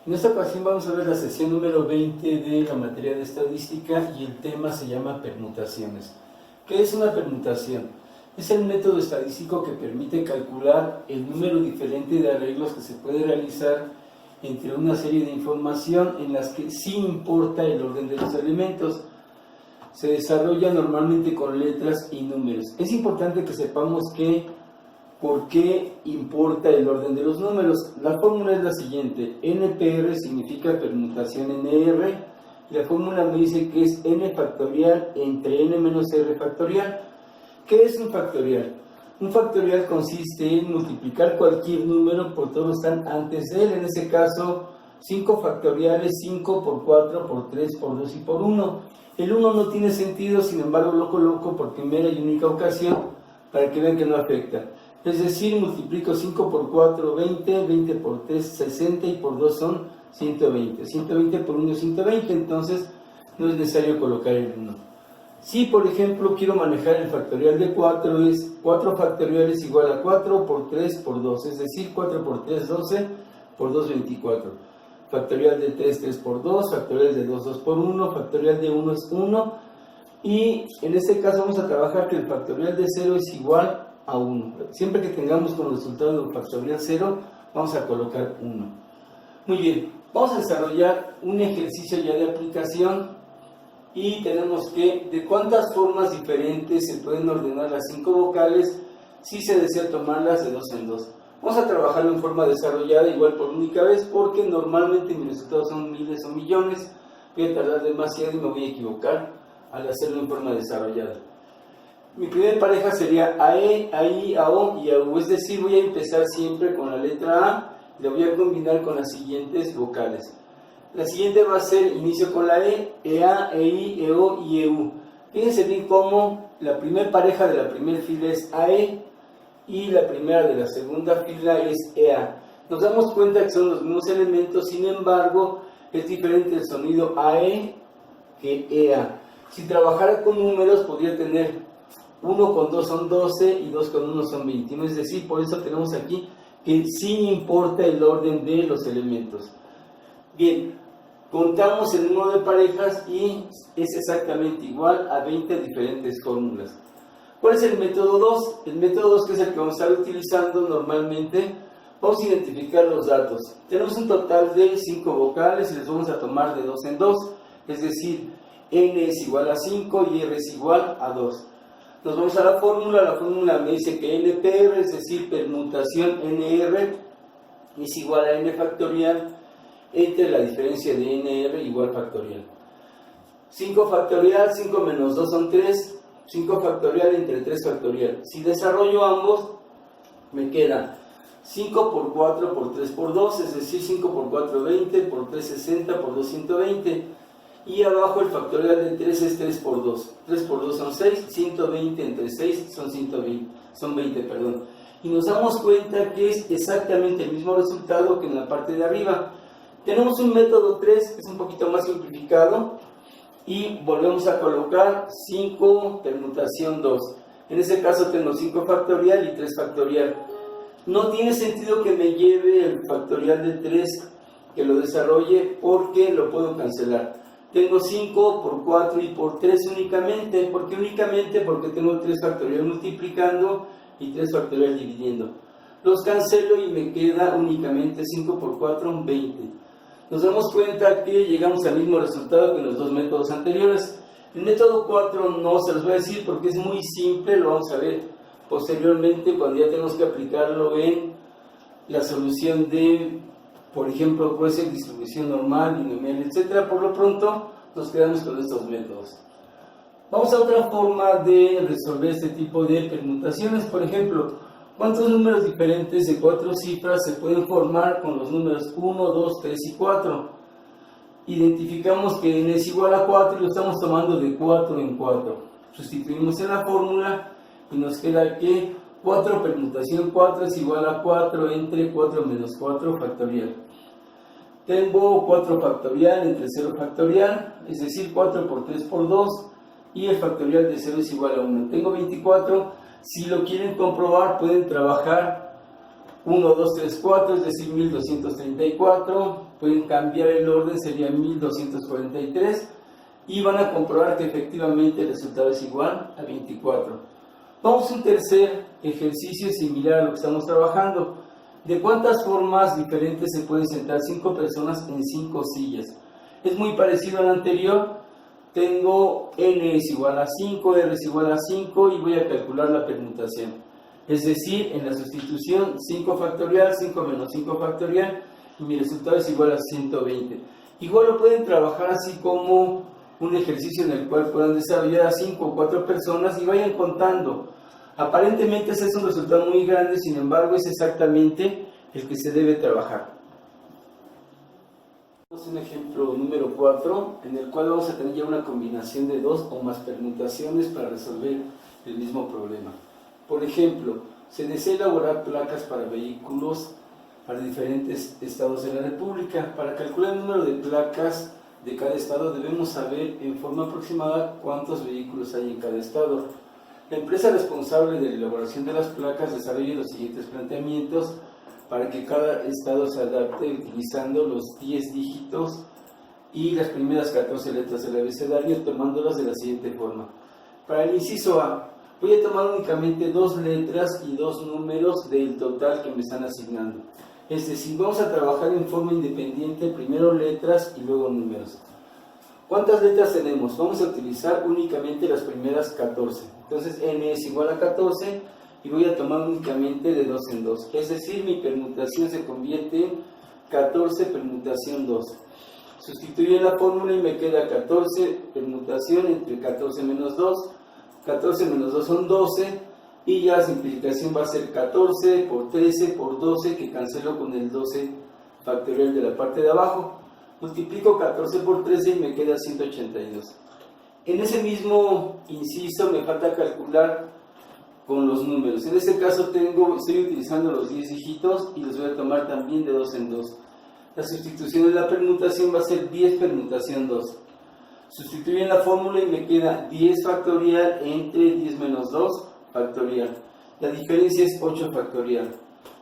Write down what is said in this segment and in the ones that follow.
En esta ocasión vamos a ver la sesión número 20 de la materia de estadística y el tema se llama permutaciones. ¿Qué es una permutación? Es el método estadístico que permite calcular el número diferente de arreglos que se puede realizar entre una serie de información en las que sí importa el orden de los elementos. Se desarrolla normalmente con letras y números. Es importante que sepamos ¿por qué importa el orden de los números? La fórmula es la siguiente: NPR significa permutación NR, y la fórmula me dice que es n factorial entre n menos r factorial. ¿Qué es un factorial? Un factorial consiste en multiplicar cualquier número por todos los que están antes de él. En este caso, 5 factoriales, 5 por 4, por 3, por 2 y por 1. El 1 no tiene sentido, sin embargo lo coloco por primera y única ocasión para que vean que no afecta. Es decir, multiplico 5 por 4, 20, 20 por 3, 60 y por 2 son 120. 120 por 1 es 120, entonces no es necesario colocar el 1. Si, por ejemplo, quiero manejar el factorial de 4, es 4 factoriales igual a 4 por 3 por 2, es decir, 4 por 3, 12, por 2, 24. Factorial de 3, 3 por 2, factorial de 2, 2 por 1, factorial de 1 es 1, y en este caso vamos a trabajar que el factorial de 0 es igual a 1. Siempre que tengamos como resultado del factorial 0, vamos a colocar 1. Muy bien, vamos a desarrollar un ejercicio ya de aplicación y tenemos que de cuántas formas diferentes se pueden ordenar las 5 vocales si se desea tomarlas de 2 en 2. Vamos a trabajarlo en forma desarrollada igual por única vez porque normalmente mis resultados son miles o millones. Voy a tardar demasiado y me voy a equivocar al hacerlo en forma desarrollada. Mi primera pareja sería AE, AI, AO y AU, es decir, voy a empezar siempre con la letra A y la voy a combinar con las siguientes vocales. La siguiente va a ser inicio con la E, EA, EI, EO y EU. Fíjense bien cómo la primera pareja de la primera fila es AE y la primera de la segunda fila es EA. Nos damos cuenta que son los mismos elementos, sin embargo, es diferente el sonido AE que EA. Si trabajara con números, podría tener 1 con 2 son 12 y 2 con 1 son 21. Es decir, por eso tenemos aquí que sí importa el orden de los elementos. Bien, contamos el número de parejas y es exactamente igual a 20 diferentes fórmulas. ¿Cuál es el método 2? El método 2, que es el que vamos a estar utilizando normalmente, vamos a identificar los datos. Tenemos un total de 5 vocales y les vamos a tomar de 2 en 2, es decir, n es igual a 5 y r es igual a 2. Nos vamos a la fórmula me dice que NPR, es decir, permutación NR, es igual a n factorial entre la diferencia de NR igual factorial. 5 factorial, 5 menos 2 son 3, 5 factorial entre 3 factorial. Si desarrollo ambos, me queda 5 por 4 por 3 por 2, es decir, 5 por 4, 20, por 3, 60, por 2, 120. Y abajo el factorial de 3 es 3 por 2. 3 por 2 son 6, 120 entre 6 son 20. Y nos damos cuenta que es exactamente el mismo resultado que en la parte de arriba. Tenemos un método 3 que es un poquito más simplificado y volvemos a colocar 5 permutación 2. En ese caso tengo 5 factorial y 3 factorial. No tiene sentido que me lleve el factorial de 3, que lo desarrolle, porque lo puedo cancelar. Tengo 5 por 4 y por 3 únicamente. ¿Por qué únicamente? Porque tengo 3 factorial multiplicando y 3 factorial dividiendo. Los cancelo y me queda únicamente 5 por 4, 20. Nos damos cuenta que llegamos al mismo resultado que en los dos métodos anteriores. El método 4 no se los voy a decir porque es muy simple, lo vamos a ver posteriormente cuando ya tenemos que aplicarlo en la solución de, por ejemplo, puede ser distribución normal, binomial, etc. Por lo pronto nos quedamos con estos métodos. Vamos a otra forma de resolver este tipo de permutaciones. Por ejemplo, ¿cuántos números diferentes de 4 cifras se pueden formar con los números 1, 2, 3 y 4? Identificamos que n es igual a 4 y lo estamos tomando de 4 en 4. Sustituimos en la fórmula y nos queda que 4 permutación 4 es igual a 4 entre 4 menos 4 factorial. Tengo 4 factorial entre 0 factorial, es decir, 4 por 3 por 2, y el factorial de 0 es igual a 1. Tengo 24. Si lo quieren comprobar, pueden trabajar 1, 2, 3, 4, es decir, 1234 pueden cambiar el orden, sería 1243, y van a comprobar que efectivamente el resultado es igual a 24. Vamos a un tercer ejercicio similar a lo que estamos trabajando. ¿De cuántas formas diferentes se pueden sentar 5 personas en 5 sillas? Es muy parecido al anterior. Tengo n es igual a 5, r es igual a 5 y voy a calcular la permutación. Es decir, en la sustitución 5 factorial, 5 menos 5 factorial, y mi resultado es igual a 120. Igual lo pueden trabajar así como un ejercicio en el cual puedan desarrollar a 5 o 4 personas y vayan contando. Aparentemente ese es un resultado muy grande, sin embargo es exactamente el que se debe trabajar. Tenemos un ejemplo número 4, en el cual vamos a tener ya una combinación de 2 o más permutaciones para resolver el mismo problema. Por ejemplo, se desea elaborar placas para vehículos para diferentes estados de la República. Para calcular el número de placas de cada estado debemos saber en forma aproximada cuántos vehículos hay en cada estado. La empresa responsable de la elaboración de las placas desarrolla los siguientes planteamientos para que cada estado se adapte utilizando los 10 dígitos y las primeras 14 letras del abecedario, tomándolas de la siguiente forma. Para el inciso A, voy a tomar únicamente 2 letras y 2 números del total que me están asignando. Es decir, vamos a trabajar en forma independiente, primero letras y luego números. ¿Cuántas letras tenemos? Vamos a utilizar únicamente las primeras 14. Entonces n es igual a 14 y voy a tomar únicamente de 2 en 2. Es decir, mi permutación se convierte en 14 permutación 2. Sustituyo la fórmula y me queda 14 permutación entre 14 menos 2. 14 menos 2 son 12 y ya la simplificación va a ser 14 por 13 por 12, que cancelo con el 12 factorial de la parte de abajo. Multiplico 14 por 13 y me queda 182. En ese mismo inciso me falta calcular con los números. En este caso estoy utilizando los 10 dígitos y los voy a tomar también de 2 en 2. La sustitución de la permutación va a ser 10 permutación 2. Sustituyo en la fórmula y me queda 10 factorial entre 10 menos 2 factorial. La diferencia es 8 factorial.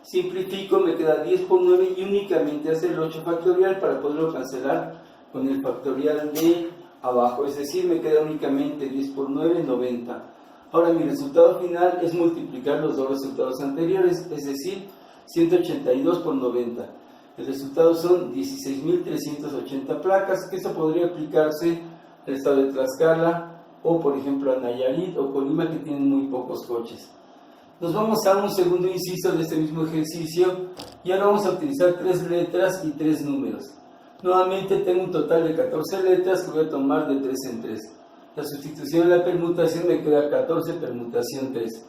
Simplifico, me queda 10 por 9 y únicamente hacer el 8 factorial para poderlo cancelar con el factorial de abajo. Es decir, me queda únicamente 10 por 9, 90. Ahora mi resultado final es multiplicar los dos resultados anteriores, es decir, 182 por 90. El resultado son 16.380 placas, que eso podría aplicarse al estado de Tlaxcala o por ejemplo a Nayarit o Colima, que tienen muy pocos coches. Nos vamos a un segundo inciso de este mismo ejercicio y ahora vamos a utilizar 3 letras y 3 números. Nuevamente tengo un total de 14 letras que voy a tomar de 3 en 3. La sustitución de la permutación me queda 14 permutación 3.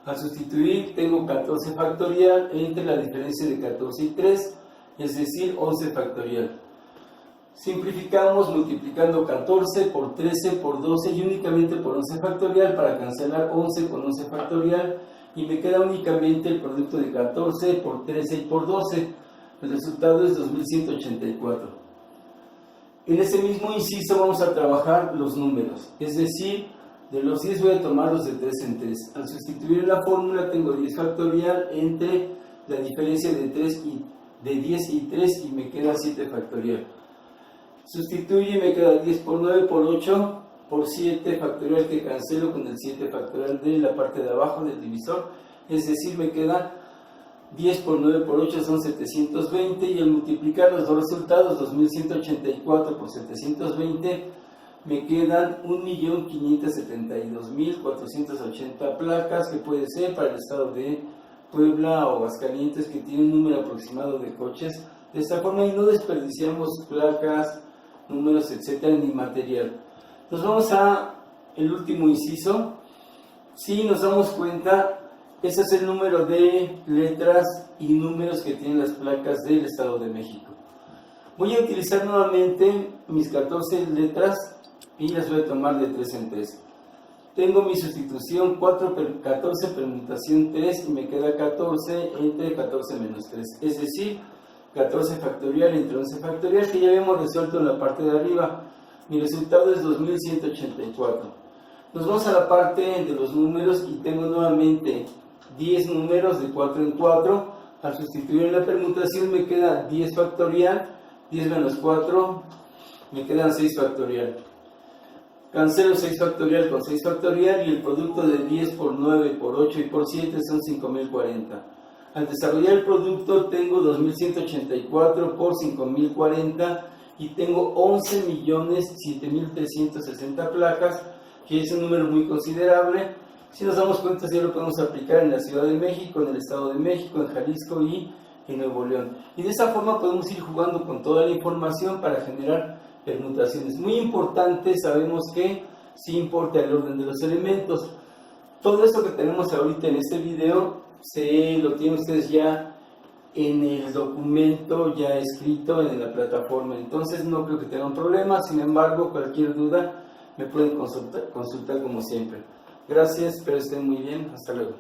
Al sustituir tengo 14 factorial entre la diferencia de 14 y 3, es decir, 11 factorial. Simplificamos multiplicando 14 por 13 por 12 y únicamente por 11 factorial para cancelar 11 con 11 factorial. Y me queda únicamente el producto de 14 por 13 y por 12. El resultado es 2184. En ese mismo inciso vamos a trabajar los números. Es decir, de los 10 voy a tomar los de 3 en 3. Al sustituir la fórmula tengo 10 factorial entre la diferencia de 10 y 3 y me queda 7 factorial. Sustituyo y me queda 10 por 9 por 8 por 7 factorial, que cancelo con el 7 factorial de la parte de abajo del divisor, es decir, me queda 10 por 9 por 8 son 720 y al multiplicar los dos resultados, 2184 por 720, me quedan 1.572.480 placas, que puede ser para el estado de Puebla o Aguascalientes, que tiene un número aproximado de coches. De esta forma y no desperdiciamos placas, números, etcétera, ni material. Nos vamos a el último inciso. Si nos damos cuenta, ese es el número de letras y números que tienen las placas del Estado de México. Voy a utilizar nuevamente mis 14 letras y las voy a tomar de 3 en 3. Tengo mi sustitución 14 permutación 3 y me queda 14 entre 14 menos 3. Es decir, 14 factorial entre 11 factorial, que ya habíamos resuelto en la parte de arriba. Mi resultado es 2184. Nos vamos a la parte de los números y tengo nuevamente 10 números de 4 en 4. Al sustituir la permutación me queda 10 factorial 10 menos 4, me quedan 6 factorial. Cancelo 6 factorial con 6 factorial y el producto de 10 por 9 por 8 y por 7 son 5040. Al desarrollar el producto tengo 2184 por 5040 y tengo 11.007.360 placas, que es un número muy considerable. Si nos damos cuenta, sí lo podemos aplicar en la Ciudad de México, en el Estado de México, en Jalisco y en Nuevo León. Y de esa forma podemos ir jugando con toda la información para generar permutaciones. Muy importante, sabemos que sí importa el orden de los elementos. Todo esto que tenemos ahorita en este video lo tienen ustedes ya en el documento ya escrito en la plataforma, entonces no creo que tengan problemas. Sin embargo, cualquier duda me pueden consultar como siempre. Gracias, espero estén muy bien, hasta luego.